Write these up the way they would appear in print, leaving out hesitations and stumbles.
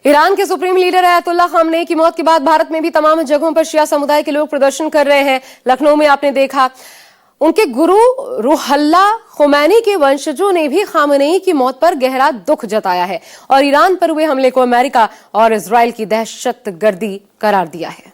Iran के supreme leader अयतुल्ला Khamenei की मौत के बाद भारत में भी तमाम जगहों पर शिया समुदाय के लोग प्रदर्शन कर रहे हैं। लखनऊ में आपने देखा उनके गुरु रूहुल्लाह खुमैनी के वंशजों ने भी खामनेई की मौत पर गहरा दुख जताया है और ईरान पर हुए हमले को अमेरिका और इजराइल की दहशतगर्दी करार दिया है।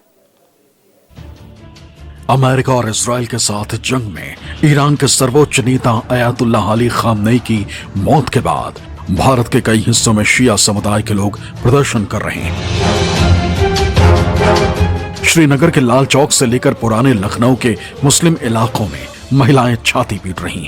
अमेरिका और इजराइल के साथ जंग में ईरान के सर्वोच्च नेता अयतुल्ला अली खामनेई की मौत के बाद भारत के कई हिस्सों में शिया समुदाय के लोग प्रदर्शन कर रहे हैं। श्रीनगर के लाल चौक से लेकर पुराने लखनऊ के मुस्लिम इलाकों में महिलाएं छाती पीट रही।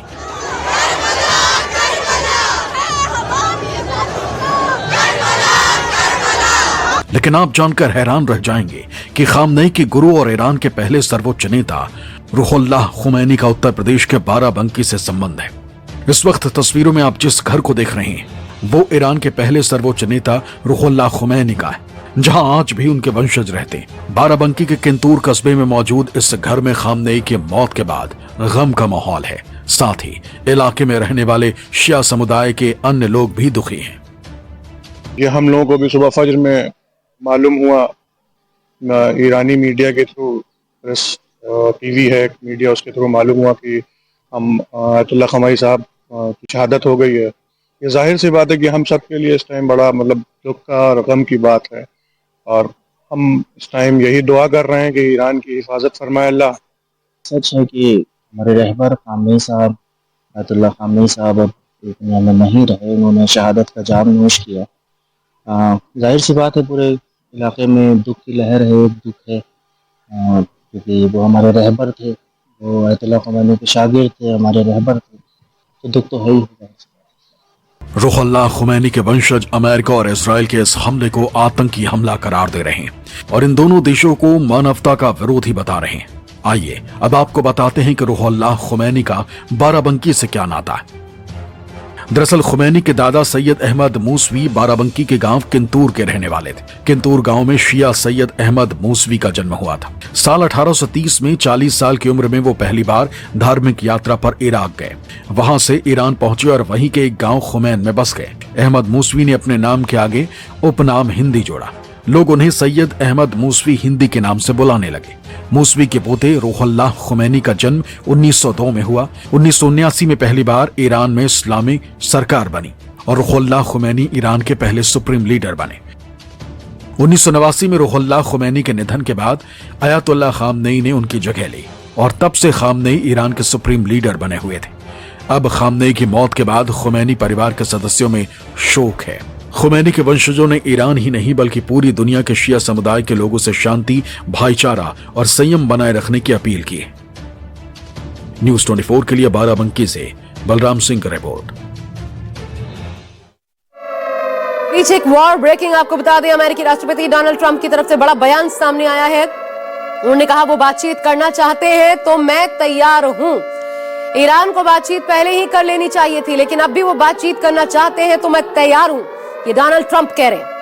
लेकिन आप जानकर हैरान रह जाएंगे कि खामनेई की गुरु और ईरान के पहले सर्वोच्च नेता रूहुल्लाह खुमैनी का उत्तर प्रदेश के बाराबंकी से संबंध है। इस वक्त तस्वीरों में आप जिस घर को देख रहे हैं वो ईरान के पहले सर्वोच्च नेता रूहुल्लाह खुमैनी का है, जहां आज भी उनके वंशज रहते हैं। बाराबंकी के किंतूर कस्बे में मौजूद इस घर में खामनेई की मौत के बाद गम का माहौल है। साथ ही इलाके में रहने वाले शिया समुदाय के अन्य लोग भी दुखी हैं। ये हम लोगों को भी सुबह फजर में मालूम हुआ, ईरानी मीडिया के थ्रू, प्रेस टीवी है मीडिया, उसके थ्रू मालूम हुआ कि हम अयतुल्ला खामनेई साहब की शहादत हो गई है। ये जाहिर सी बात है कि हम सब के लिए इस टाइम बड़ा दुख का और गम की बात है और हम इस टाइम यही दुआ कर रहे हैं कि ईरान की हिफाजत फरमाए अल्लाह। सच है कि हमारे रहबर खामनेई साहब, अयतुल्ला खामनेई साहब अब दुनिया में नहीं रहे। उन्होंने शहादत का जाम नोश किया। जाहिर सी बात है पूरे इलाके में दुख की लहर है, एक दुख है क्योंकि वो हमारे रहबर थे, वो अयतुल्ला खामनेई के शागिर्द थे, हमारे रहबर थे, तो दुख तो है ही। रूहुल्लाह खुमैनी के वंशज अमेरिका और इजराइल के इस हमले को आतंकी हमला करार दे रहे हैं और इन दोनों देशों को मानवता का विरोधी बता रहे हैं। आइए अब आपको बताते हैं कि रूहुल्लाह खुमैनी का बाराबंकी से क्या नाता है। दरअसल खुमैनी के दादा सैयद अहमद मूसवी बाराबंकी के गांव किंतूर के रहने वाले थे। किंतूर गांव में शिया सैयद अहमद मूसवी का जन्म हुआ था। साल 1830 में 40 साल की उम्र में वो पहली बार धार्मिक यात्रा पर इराक गए। वहां से ईरान पहुंचे और वहीं के एक गांव खुमैन में बस गए। अहमद मूसवी ने अपने नाम के आगे उपनाम हिंदी जोड़ा। लोग उन्हें सैयद अहमद मूसवी हिंदी के नाम से बुलाने लगे। मूसवी के पोते रूहुल्लाह खुमैनी का जन्म 1902 में हुआ। 1979 में पहली बार ईरान में इस्लामी सरकार बनी और रूहुल्लाह खुमैनी ईरान के पहले सुप्रीम लीडर बने। 1989 में रूहुल्लाह खुमैनी के निधन के बाद अयतुल्ला खामनेई ने उनकी जगह ली और तब से खामनेई ईरान के सुप्रीम लीडर बने हुए थे। अब खामनेई की मौत के बाद खुमैनी परिवार के सदस्यों में शोक है। खुमैनी के वंशजों ने ईरान ही नहीं बल्कि पूरी दुनिया के शिया समुदाय के लोगों से शांति, भाईचारा और संयम बनाए रखने की अपील की है। न्यूज़ 24 के लिए बाराबंकी से बलराम सिंह का रिपोर्ट। पीछे एक वॉर ब्रेकिंग आपको बता दें, अमेरिकी राष्ट्रपति डोनाल्ड ट्रंप की तरफ से बड़ा बयान सामने आया है। उन्होंने कहा वो बातचीत करना चाहते हैं तो मैं तैयार हूं। ईरान को बातचीत पहले ही कर लेनी चाहिए थी, लेकिन अब भी वो बातचीत करना चाहते हैं तो मैं तैयार हूं, ये डोनाल्ड ट्रंप कह रहे हैं।